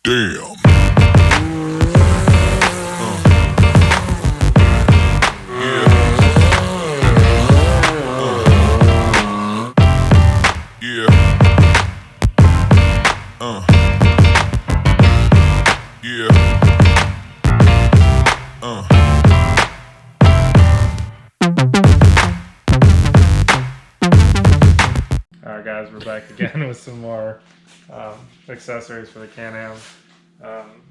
Damn. Yeah. Alright guys, we're back again with some more accessories for the Can-am.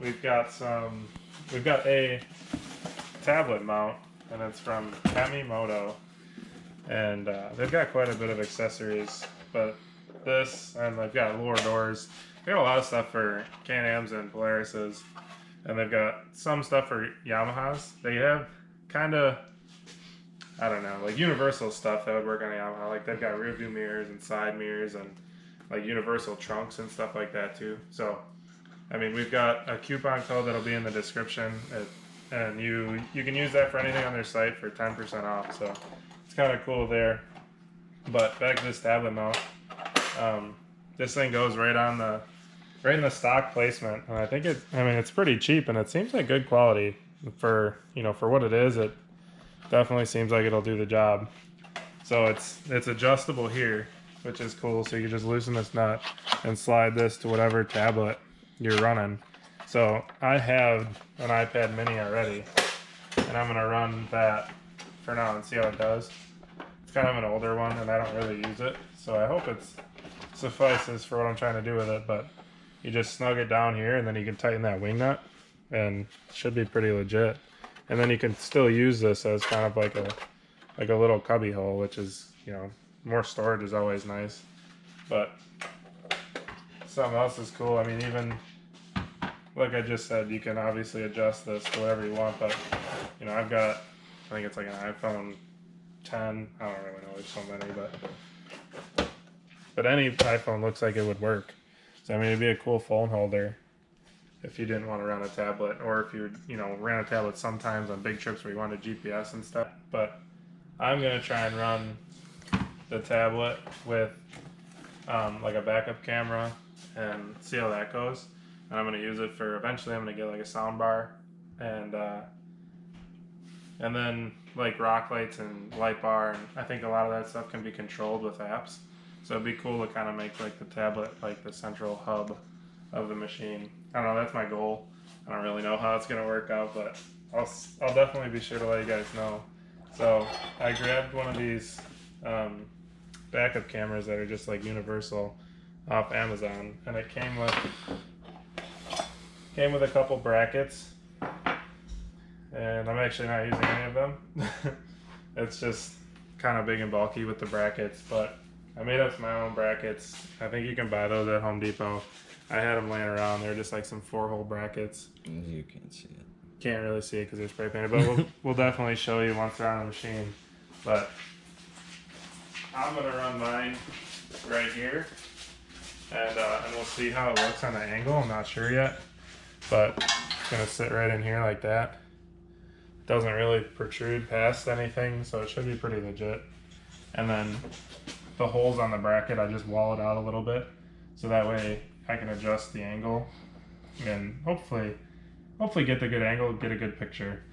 We've got a tablet mount, and it's from Kemimoto, and they've got quite a bit of accessories, but this, and they've got lower doors. They've got a lot of stuff for Can-ams and Polarises, and they've got some stuff for Yamahas. They have kind of, I don't know, like universal stuff that would work on a Yamaha. Like they've got rear view mirrors and side mirrors and like universal trunks and stuff like that too. So, I mean, we've got a coupon code that'll be in the description, and you can use that for anything on their site for 10% off. So it's kind of cool there. But back to this tablet mount, this thing goes right in the stock placement, and I think it's pretty cheap, and it seems like good quality for for what it is. It definitely seems like it'll do the job. So it's adjustable here, which is cool. So you just loosen this nut and slide this to whatever tablet you're running. So I have an iPad mini already, and I'm gonna run that for now and see how it does. It's kind of an older one, and I don't really use it, so I hope it suffices for what I'm trying to do with it. But you just snug it down here, and then you can tighten that wing nut, and it should be pretty legit. And then you can still use this as kind of like a little cubby hole, which is, more storage is always nice. But something else is cool. I mean, even like I just said, you can obviously adjust this to whatever you want. But I've got, I think it's like an iPhone 10. I don't really know. There's so many, but any iPhone looks like it would work. So I mean, it'd be a cool phone holder if you didn't want to run a tablet, or if you ran a tablet sometimes on big trips where you wanted GPS and stuff. But I'm gonna try and run the tablet with like a backup camera and see how that goes. And I'm gonna use it for, eventually I'm gonna get like a sound bar, and then like rock lights and light bar, and I think a lot of that stuff can be controlled with apps. So it'd be cool to kind of make like the tablet like the central hub of the machine. I don't know, that's my goal. I don't really know how it's gonna work out, but I'll definitely be sure to let you guys know. So I grabbed one of these backup cameras that are just like universal off Amazon, and it came with a couple brackets, and I'm actually not using any of them. It's just kind of big and bulky with the brackets, but I made up my own brackets. I think you can buy those at Home Depot. I had them laying around. They're just like some 4-hole brackets. You can't see it. Can't really see it because they're spray painted, but we'll definitely show you once they're on the machine. But I'm gonna run mine right here, and we'll see how it looks on the angle. I'm not sure yet, but it's gonna sit right in here like that. It doesn't really protrude past anything, so it should be pretty legit. And then the holes on the bracket, I just wall it out a little bit, so that way I can adjust the angle and hopefully get the good angle, get a good picture.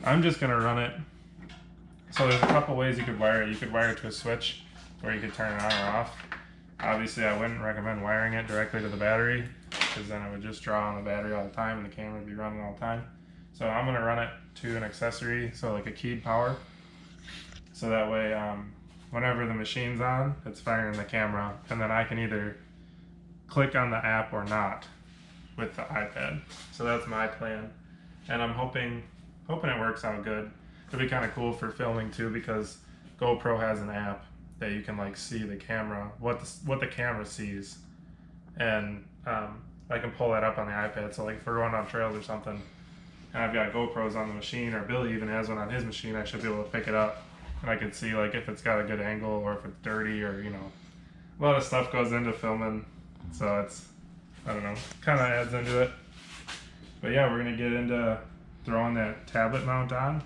I'm just gonna run it. So there's a couple ways you could wire it. You could wire it to a switch where you could turn it on or off. Obviously, I wouldn't recommend wiring it directly to the battery, because then it would just draw on the battery all the time and the camera would be running all the time. So I'm gonna run it to an accessory, so like a keyed power. So that way, whenever the machine's on, it's firing the camera, and then I can either click on the app or not with the iPad. So that's my plan, and I'm hoping it works out good. It'll be kind of cool for filming too, because GoPro has an app that you can like see the camera, what the camera sees, and I can pull that up on the iPad. So like if we're going on trails or something, and I've got GoPros on the machine, or Billy even has one on his machine, I should be able to pick it up, and I can see like if it's got a good angle or if it's dirty, or a lot of stuff goes into filming. So it's, I don't know, kind of adds into it. But yeah, we're gonna get into throwing that tablet mount on.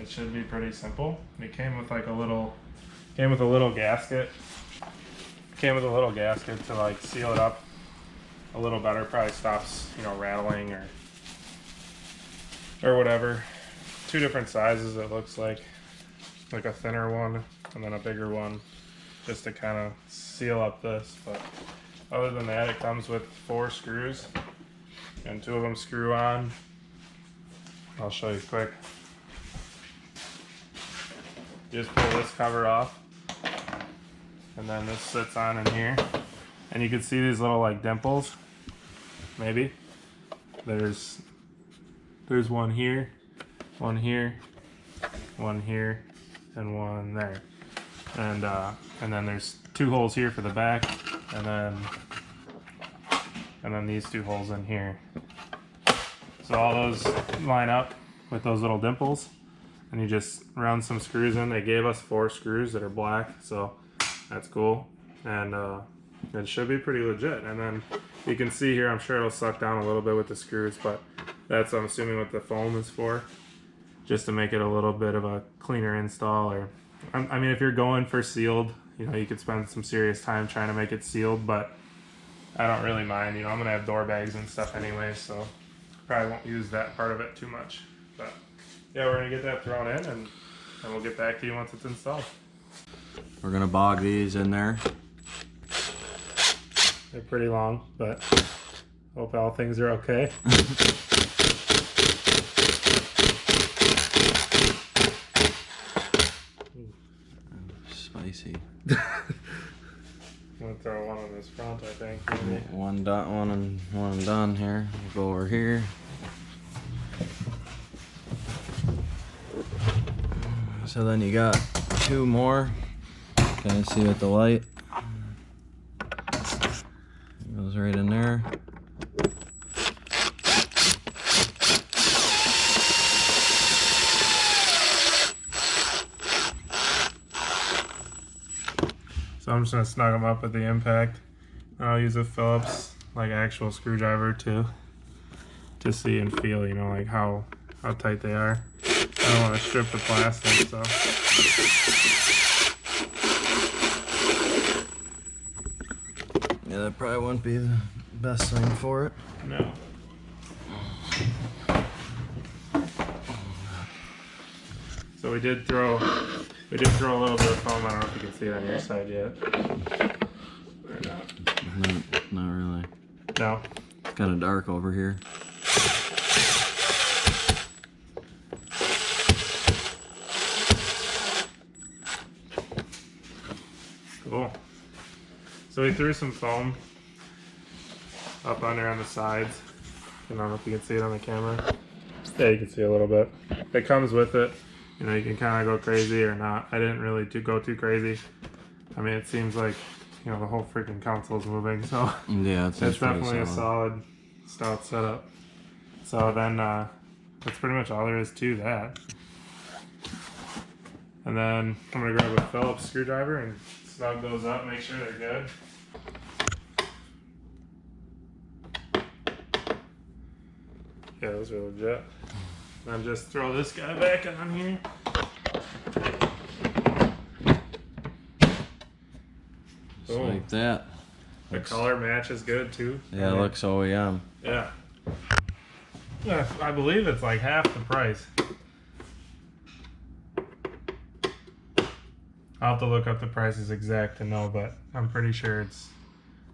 It should be pretty simple. It came with like a little gasket. Came with a little gasket to like seal it up a little better. Probably stops, you know, rattling or whatever. Two different sizes, it looks like a thinner one and then a bigger one, just to kind of seal up this. But other than that, it comes with 4 screws and 2 of them screw on. I'll show you quick. You just pull this cover off, and then this sits on in here, and you can see these little like dimples. Maybe there's one here, one here, one here, and one there, and then there's 2 holes here for the back, and then these 2 holes in here. So all those line up with those little dimples, and you just run some screws in. They gave us 4 screws that are black, so that's cool, and it should be pretty legit. And then you can see here, I'm sure it'll suck down a little bit with the screws, but that's, I'm assuming, what the foam is for, just to make it a little bit of a cleaner install. Or I mean, if you're going for sealed, you know, you could spend some serious time trying to make it sealed, but I don't really mind. You know, I'm gonna have door bags and stuff anyway, so probably won't use that part of it too much. But yeah, we're gonna get that thrown in, and we'll get back to you once it's installed. We're gonna bog these in there. They're pretty long, but hope all things are okay. Spicy. I'm gonna throw one on this front, I think. Maybe. One and done here. We'll go over here. So then you got 2 more. Can you see with the light? It goes right in there. So I'm just gonna snug them up with the impact. And I'll use a Phillips, like, actual screwdriver to see and feel, you know, like how tight they are. I don't want to strip the plastic, so. Yeah, that probably wouldn't be the best thing for it. No. So we did throw a little bit of foam. I don't know if you can see it on your side yet. Or not. Not really. No. It's kind of dark over here. Cool. So we threw some foam up under on the sides. I don't know if you can see it on the camera. Yeah, you can see a little bit. It comes with it. You know, you can kind of go crazy or not. I didn't really go too crazy. I mean, it seems like, you know, the whole freaking console's moving, so yeah, it's definitely a solid, stout setup. So then that's pretty much all there is to that. And then I'm gonna grab a Phillips screwdriver and snug those up, make sure they're good. Yeah, those are legit. And just throw this guy back on here. Just like that. The color match is good too. Yeah, it looks OEM. Yeah. Yeah, I believe it's like half the price. I'll have to look up the prices exact to know, but I'm pretty sure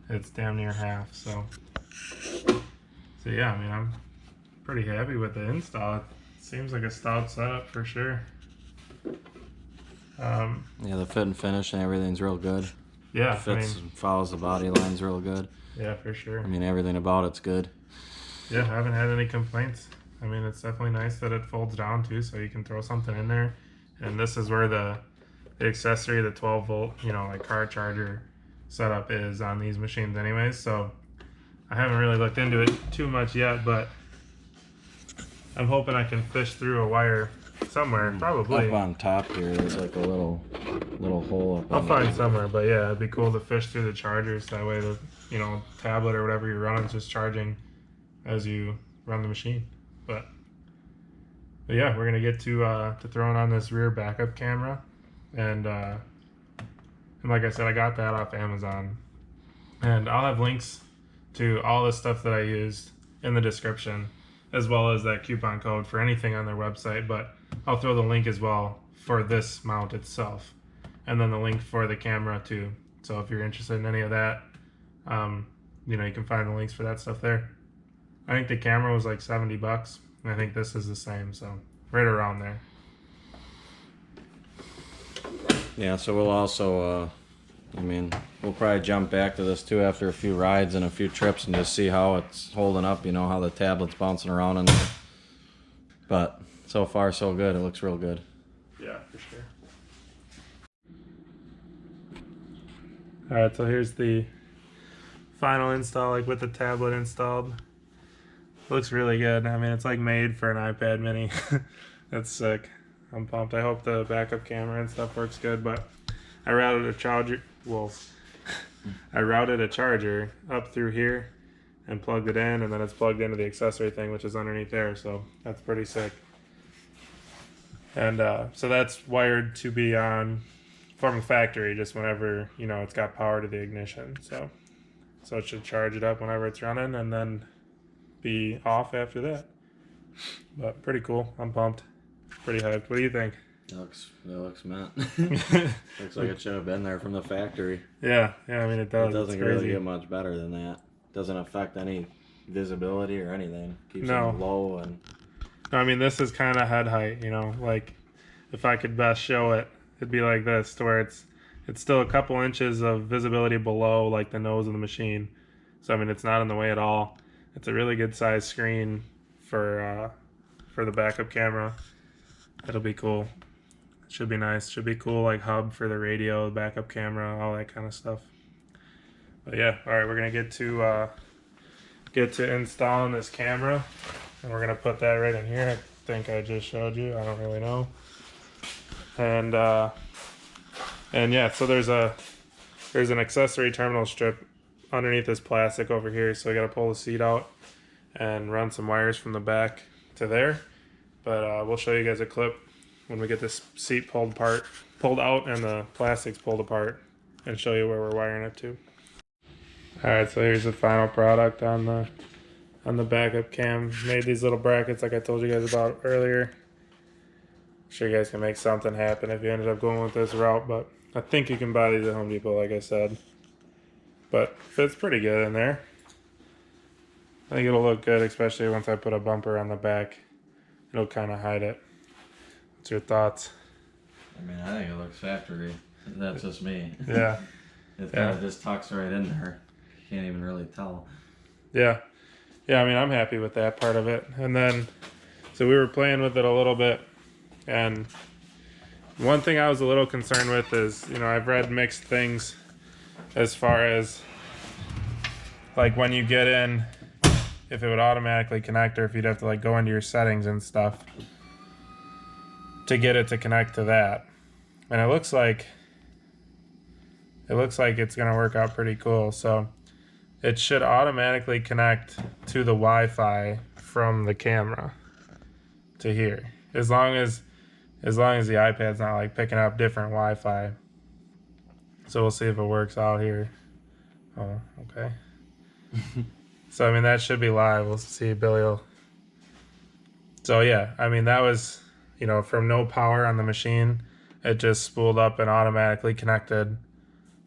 it's damn near half. So yeah, I mean, I'm pretty happy with the install. It seems like a stout setup for sure. Yeah, the fit and finish and everything's real good. Yeah, Fits and follows the body lines real good. Yeah, for sure. I mean, everything about it's good. Yeah, I haven't had any complaints. I mean, it's definitely nice that it folds down too, so you can throw something in there. And this is where the accessory, the 12 volt, you know, like car charger setup is on these machines anyways. So I haven't really looked into it too much yet, but I'm hoping I can fish through a wire somewhere, probably. Up on top here, there's like a little hole up. I'll find somewhere, but yeah, it'd be cool to fish through the chargers. That way the, you know, tablet or whatever you're running is just charging as you run the machine. But yeah, we're gonna get to throwing on this rear backup camera, and like I said, I got that off Amazon, and I'll have links to all the stuff that I used in the description, as well as that coupon code for anything on their website. But I'll throw the link as well for this mount itself, and then the link for the camera too. So if you're interested in any of that, you know, you can find the links for that stuff there. I think the camera was like $70, and I think this is the same, so right around there. Yeah, so we'll also, I mean, we'll probably jump back to this too after a few rides and a few trips and just see how it's holding up, you know, how the tablet's bouncing around in there. But so far so good, it looks real good. Yeah, for sure. Alright, so here's the final install, like with the tablet installed. Looks really good. I mean, it's like made for an iPad mini. That's sick. I'm pumped. I hope the backup camera and stuff works good, but I routed a charger, well, I routed a charger up through here and plugged it in, and then it's plugged into the accessory thing, which is underneath there, so that's pretty sick. And so that's wired to be on from the factory, just whenever, you know, it's got power to the ignition. So it should charge it up whenever it's running and then be off after that. But pretty cool. I'm pumped. Pretty hyped. What do you think? It looks mint. Looks like it should have been there from the factory. Yeah, I mean, it does. It doesn't really get much better than that. Doesn't affect any visibility or anything. Keeps them low. And no, I mean, this is kind of head height, you know, like if I could best show it, it'd be like this, to where it's still a couple inches of visibility below like the nose of the machine. So I mean, it's not in the way at all. It's a really good size screen for the backup camera. It'll be cool. Should be nice. Should be cool, like hub for the radio, the backup camera, all that kind of stuff. But yeah, all right, we're gonna get to installing this camera, and we're gonna put that right in here. I think I just showed you. I don't really know. And yeah, so there's an accessory terminal strip underneath this plastic over here. So I gotta pull the seat out and run some wires from the back to there. But we'll show you guys a clip when we get this seat pulled out and the plastic's pulled apart, and show you where we're wiring it to. Alright, so here's the final product on the backup cam. Made these little brackets like I told you guys about earlier. I'm sure you guys can make something happen if you ended up going with this route, but I think you can buy these at Home Depot, like I said. But fits pretty good in there. I think it'll look good, especially once I put a bumper on the back. It'll kind of hide it. What's your thoughts? I mean, I think it looks factory. That's just me. Yeah. It kind of just tucks right in there. Can't even really tell. Yeah. I mean, I'm happy with that part of it. And then, so we were playing with it a little bit, and one thing I was a little concerned with is, you know, I've read mixed things as far as like when you get in, if it would automatically connect, or if you'd have to like go into your settings and stuff to get it to connect to that. And it looks like it's gonna work out pretty cool. So it should automatically connect to the Wi-Fi from the camera to here, as long as the iPad's not like picking up different Wi-Fi. So we'll see if it works out here. Oh, okay. So I mean, that should be live. We'll see. Billy will. So yeah, I mean, that was, you know, from no power on the machine, it just spooled up and automatically connected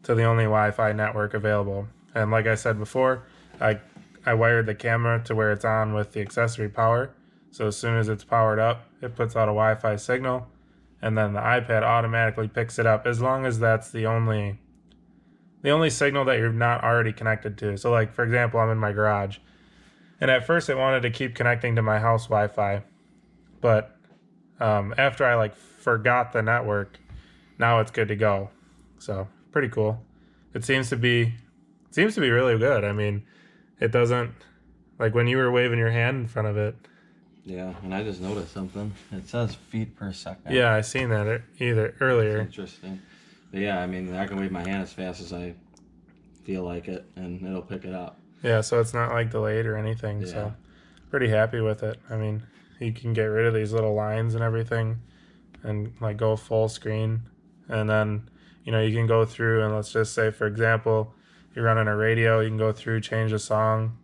to the only Wi-Fi network available. And like I said before, I wired the camera to where it's on with the accessory power. So as soon as it's powered up, it puts out a Wi-Fi signal, and then the iPad automatically picks it up, as long as that's the only signal that you're not already connected to. So like, for example, I'm in my garage, and at first it wanted to keep connecting to my house Wi-Fi, but after I like forgot the network, now it's good to go. So pretty cool. It seems to be really good. I mean, it doesn't, like when you were waving your hand in front of it. Yeah, and I just noticed something. It says feet per second. Yeah, I seen that earlier. That's interesting. But yeah, I mean, I can wave my hand as fast as I feel like it, and it'll pick it up. Yeah, so it's not like delayed or anything. Yeah. So pretty happy with it. I mean, you can get rid of these little lines and everything, and like go full screen, and then, you know, you can go through and let's just say, for example, you're running a radio, you can go through, change the song.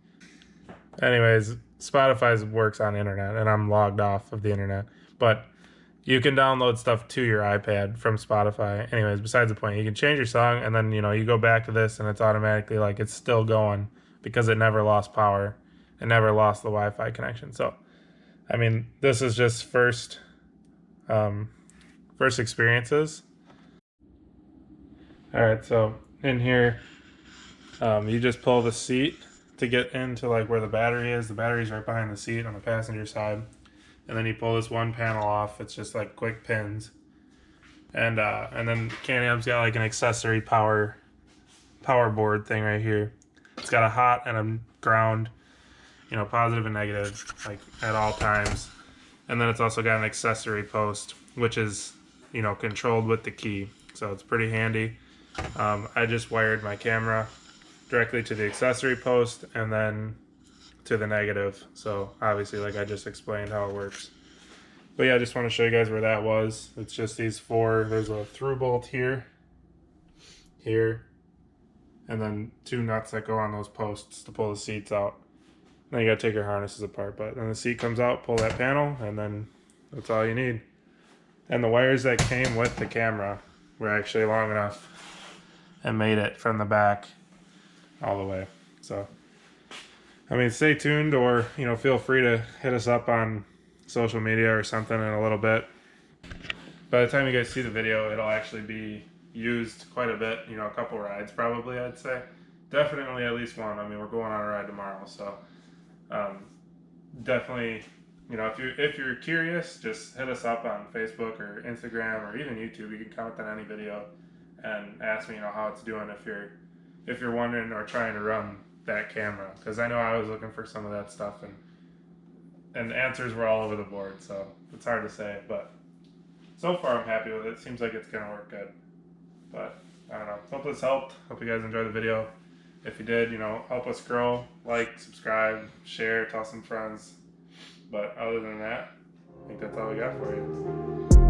Anyways, Spotify works on internet, and I'm logged off of the internet. But you can download stuff to your iPad from Spotify. Anyways, besides the point, you can change your song, and then, you know, you go back to this, and it's automatically like it's still going because it never lost power. It never lost the Wi-Fi connection. So, I mean, this is just first experiences. All right, so in here, you just pull the seat to get into like where the battery is. The battery's right behind the seat on the passenger side. And then you pull this one panel off. It's just like quick pins. And then Can-Am's got like an accessory power board thing right here. It's got a hot and a ground, you know, positive and negative, like at all times. And then it's also got an accessory post, which is, you know, controlled with the key. So it's pretty handy. I just wired my camera directly to the accessory post and then to the negative. So obviously, like I just explained how it works. But yeah, I just want to show you guys where that was. It's just these four. There's a through bolt here, and then two nuts that go on those posts to pull the seats out. Then you gotta take your harnesses apart. But then the seat comes out, pull that panel, and then that's all you need. And the wires that came with the camera were actually long enough and made it from the back all the way. So, I mean, stay tuned, or, you know, feel free to hit us up on social media or something in a little bit. By the time you guys see the video, it'll actually be used quite a bit, you know, a couple rides probably, I'd say. Definitely at least one. I mean, we're going on a ride tomorrow, so definitely, you know, if you're curious, just hit us up on Facebook or Instagram or even YouTube. You can comment on any video and ask me, you know, how it's doing if you're wondering or trying to run that camera, because I know I was looking for some of that stuff, and the answers were all over the board, so it's hard to say, but so far I'm happy with it. Seems like it's gonna work good. But I don't know, hope this helped. Hope you guys enjoyed the video. If you did, you know, help us grow. Like, subscribe, share, tell some friends. But other than that, I think that's all we got for you.